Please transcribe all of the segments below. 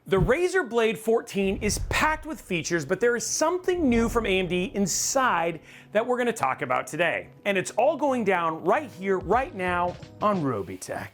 The Razer Blade 14 is packed with features, but there is something new from AMD inside that we're going to talk about today. And it's all going down right here, right now on Robeytech.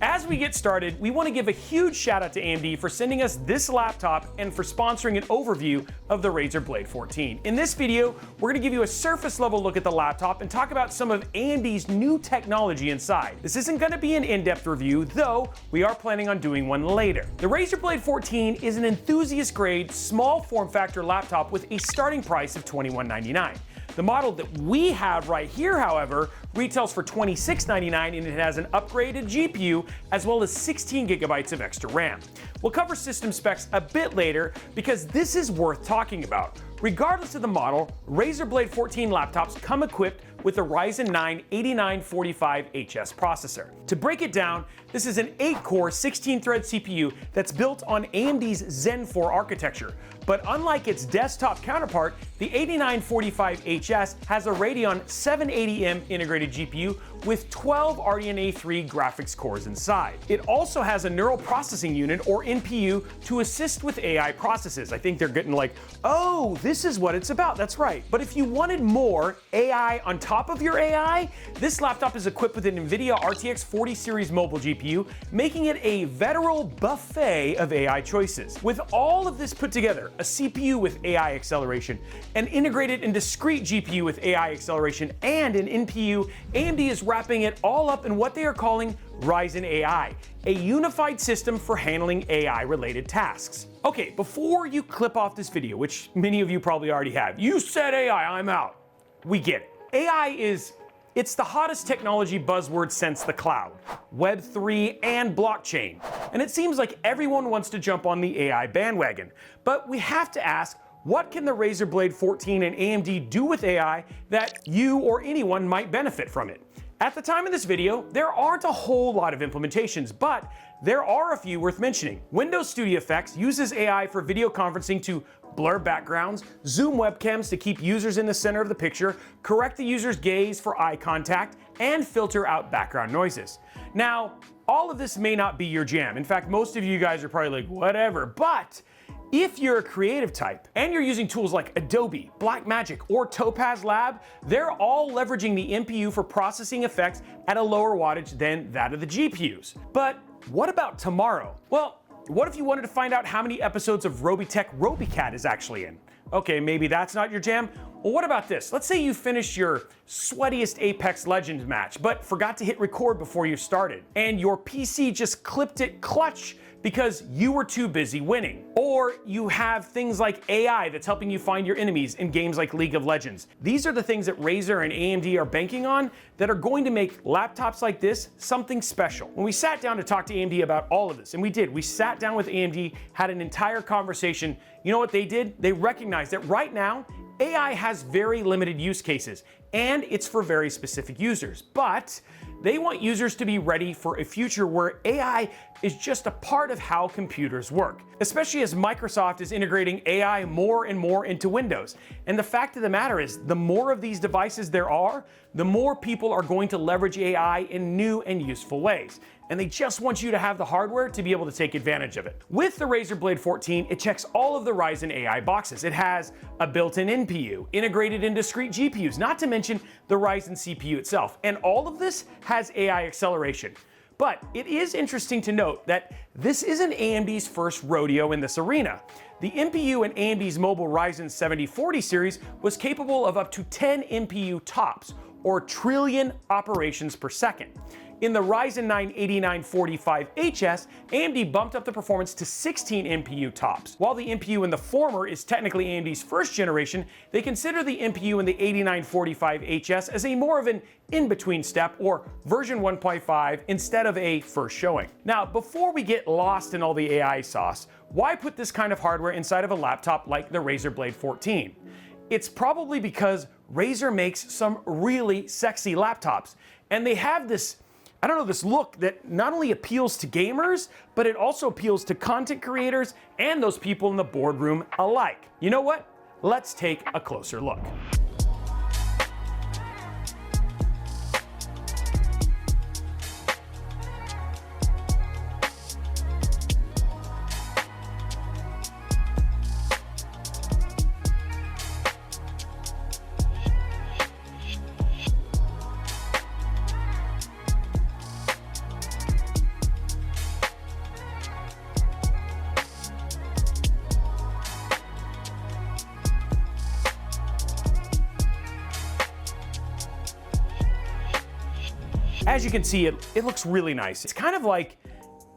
As we get started, we want to give a huge shout out to AMD for sending us this laptop and for sponsoring an overview of the Razer Blade 14. In this video, we're going to give you a surface level look at the laptop and talk about some of AMD's new technology inside. This isn't going to be an in-depth review, though we are planning on doing one later. The Razer Blade 14 is an enthusiast grade, small form factor laptop with a starting price of $2199. The model that we have right here, however, retails for $2699 and it has an upgraded GPU as well as 16 gigabytes of extra RAM. We'll cover system specs a bit later because this is worth talking about. Regardless of the model, Razer Blade 14 laptops come equipped with a Ryzen 9 8945HS processor. To break it down, this is an 8-core, 16-thread CPU that's built on AMD's Zen 4 architecture. But unlike its desktop counterpart, the 8945HS has a Radeon 780M integrated GPU with 12 RDNA 3 graphics cores inside. It also has a neural processing unit, or NPU, to assist with AI processes. I think they're getting like, oh, this is what it's about, that's right. But if you wanted more AI on top of your AI, this laptop is equipped with an NVIDIA RTX 40 series mobile GPU, making it a veritable buffet of AI choices. With all of this put together, a CPU with AI acceleration, an integrated and discrete GPU with AI acceleration, and an NPU, AMD is wrapping it all up in what they are calling Ryzen AI, a unified system for handling AI-related tasks. Okay, before you clip off this video, which many of you probably already have, you said AI, I'm out. We get it. AI it's the hottest technology buzzword since the cloud, Web3, and blockchain. And it seems like everyone wants to jump on the AI bandwagon. But we have to ask, what can the Razer Blade 14 and AMD do with AI that you or anyone might benefit from it? At the time of this video, there aren't a whole lot of implementations, but there are a few worth mentioning. Windows Studio Effects uses AI for video conferencing to blur backgrounds, zoom webcams to keep users in the center of the picture, correct the user's gaze for eye contact, and filter out background noises. Now, all of this may not be your jam. In fact, most of you guys are probably like, whatever, but if you're a creative type and you're using tools like Adobe, Blackmagic, or Topaz Lab, they're all leveraging the NPU for processing effects at a lower wattage than that of the GPUs. But what about tomorrow? Well, what if you wanted to find out how many episodes of Robeytech Robeycat is actually in? Okay, maybe that's not your jam. Well, what about this? Let's say you finished your sweatiest Apex Legends match, but forgot to hit record before you started, and your PC just clipped it clutch because you were too busy winning. Or you have things like AI that's helping you find your enemies in games like League of Legends. These are the things that Razer and AMD are banking on that are going to make laptops like this something special. When we sat down to talk to AMD about all of this, and we did, we sat down with AMD, had an entire conversation. You know what they did? They recognized that right now, AI has very limited use cases, and it's for very specific users. But they want users to be ready for a future where AI is just a part of how computers work, especially as Microsoft is integrating AI more and more into Windows. And the fact of the matter is, the more of these devices there are, the more people are going to leverage AI in new and useful ways. And they just want you to have the hardware to be able to take advantage of it. With the Razer Blade 14, it checks all of the Ryzen AI boxes. It has a built-in NPU, integrated and discrete GPUs, not to mention the Ryzen CPU itself. And all of this has AI acceleration. But it is interesting to note that this isn't AMD's first rodeo in this arena. The NPU in AMD's mobile Ryzen 7040 series was capable of up to 10 NPU tops, or trillion operations per second. In the Ryzen 9 8945HS, AMD bumped up the performance to 16 NPU tops. While the NPU in the former is technically AMD's first generation, they consider the NPU in the 8945HS as a more of an in-between step, or version 1.5, instead of a first showing. Now, before we get lost in all the AI sauce, why put this kind of hardware inside of a laptop like the Razer Blade 14? It's probably because Razer makes some really sexy laptops, and they have this, I don't know, this look that not only appeals to gamers, but it also appeals to content creators and those people in the boardroom alike. You know what? Let's take a closer look. As you can see, it looks really nice. It's kind of like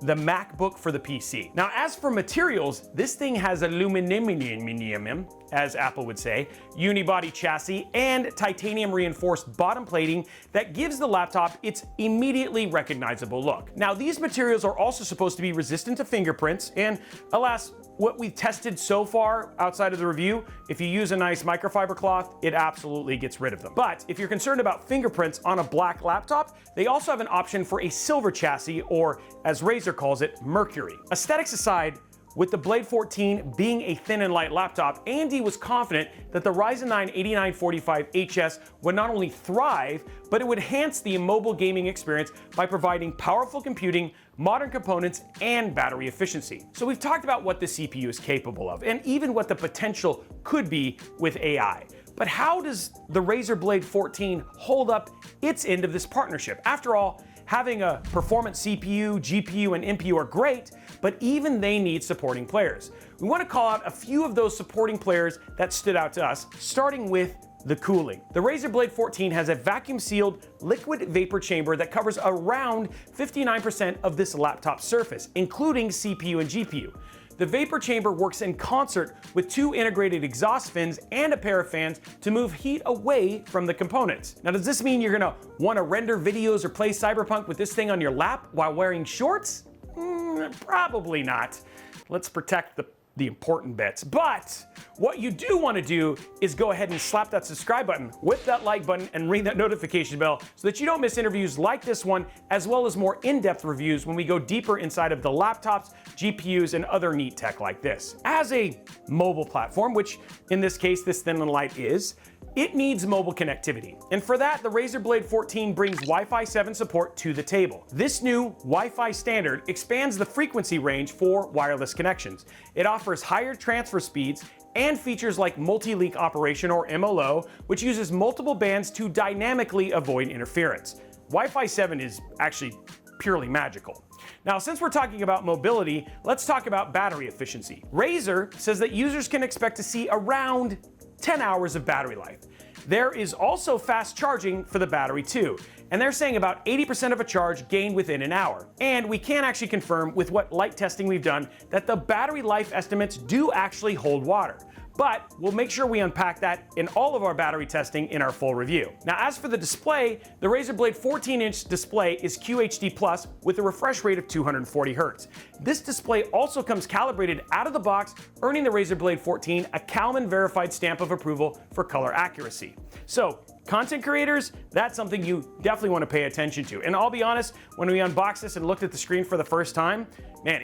the MacBook for the PC. Now, as for materials, this thing has aluminum, as Apple would say, unibody chassis, and titanium reinforced bottom plating that gives the laptop its immediately recognizable look. Now, these materials are also supposed to be resistant to fingerprints, and alas, what we've tested so far outside of the review, if you use a nice microfiber cloth, it absolutely gets rid of them. But if you're concerned about fingerprints on a black laptop, they also have an option for a silver chassis, or as Razer calls it, Mercury. Aesthetics aside, with the Blade 14 being a thin and light laptop, AMD was confident that the Ryzen 9 8945HS would not only thrive, but it would enhance the mobile gaming experience by providing powerful computing, modern components, and battery efficiency. So we've talked about what the CPU is capable of, and even what the potential could be with AI. But how does the Razer Blade 14 hold up its end of this partnership? After all, having a performance CPU, GPU, and NPU are great, but even they need supporting players. We want to call out a few of those supporting players that stood out to us, starting with the cooling. The Razer Blade 14 has a vacuum-sealed liquid vapor chamber that covers around 59% of this laptop surface, including CPU and GPU. The vapor chamber works in concert with two integrated exhaust fins and a pair of fans to move heat away from the components. Now, does this mean you're gonna want to render videos or play Cyberpunk with this thing on your lap while wearing shorts? Probably not. Let's protect the important bits. But what you do want to do is go ahead and slap that subscribe button, whip that like button, and ring that notification bell so that you don't miss interviews like this one, as well as more in-depth reviews when we go deeper inside of the laptops, GPUs, and other neat tech like this. As a mobile platform, which in this case this thin and light is, it needs mobile connectivity. And for that, the Razer Blade 14 brings Wi-Fi 7 support to the table. This new Wi-Fi standard expands the frequency range for wireless connections. It offers higher transfer speeds and features like multi-leak operation, or MLO, which uses multiple bands to dynamically avoid interference. Wi-Fi 7 is actually purely magical. Now, since we're talking about mobility, let's talk about battery efficiency. Razer says that users can expect to see around 10 hours of battery life. There is also fast charging for the battery too, and they're saying about 80% of a charge gained within an hour. And we can actually confirm with what light testing we've done that the battery life estimates do actually hold water. But we'll make sure we unpack that in all of our battery testing in our full review. Now, as for the display, the Razer Blade 14-inch display is QHD Plus with a refresh rate of 240 Hz. This display also comes calibrated out of the box, earning the Razer Blade 14 a Kalman verified stamp of approval for color accuracy. So, content creators, that's something you definitely want to pay attention to. And I'll be honest, when we unboxed this and looked at the screen for the first time, man,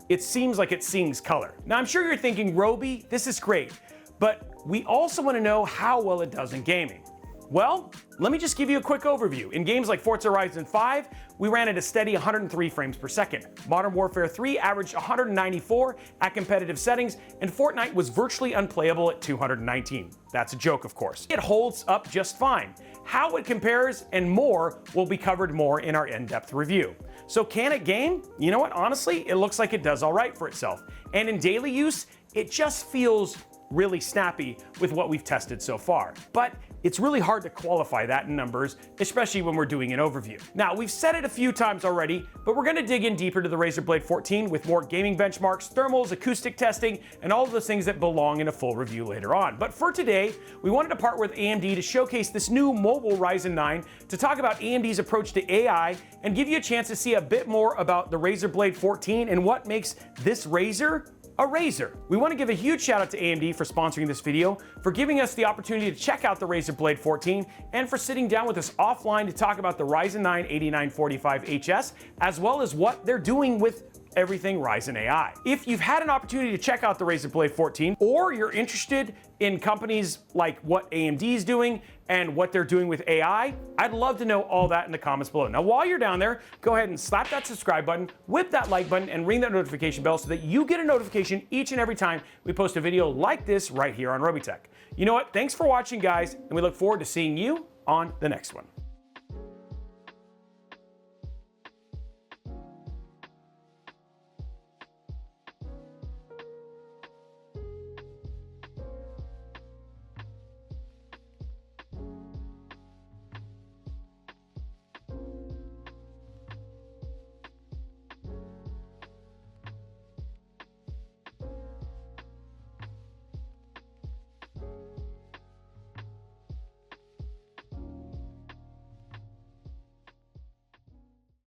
it seems like it sings color. Now, I'm sure you're thinking, Robey, this is great, but we also want to know how well it does in gaming. Well, let me just give you a quick overview. In games like Forza Horizon 5, we ran at a steady 103 frames per second. Modern Warfare 3 averaged 194 at competitive settings, and Fortnite was virtually unplayable at 219. That's a joke, of course. It holds up just fine. How it compares and more will be covered more in our in-depth review. So can it game? You know what, honestly, it looks like it does all right for itself. And in daily use, it just feels really snappy with what we've tested so far. But it's really hard to qualify that in numbers, especially when we're doing an overview. Now, we've said it a few times already, but we're gonna dig in deeper to the Razer Blade 14 with more gaming benchmarks, thermals, acoustic testing, and all of those things that belong in a full review later on. But for today, we wanted to partner with AMD to showcase this new mobile Ryzen 9, to talk about AMD's approach to AI, and give you a chance to see a bit more about the Razer Blade 14 and what makes this Razer a Razer. We want to give a huge shout out to AMD for sponsoring this video, for giving us the opportunity to check out the Razer Blade 14, and for sitting down with us offline to talk about the Ryzen 9 8945HS, as well as what they're doing with everything Ryzen AI. If you've had an opportunity to check out the Razer Blade 14, or you're interested in companies like what AMD is doing and what they're doing with AI, I'd love to know all that in the comments below. Now, while you're down there, go ahead and slap that subscribe button, whip that like button, and ring that notification bell so that you get a notification each and every time we post a video like this right here on Robeytech. You know what? Thanks for watching, guys, and we look forward to seeing you on the next one.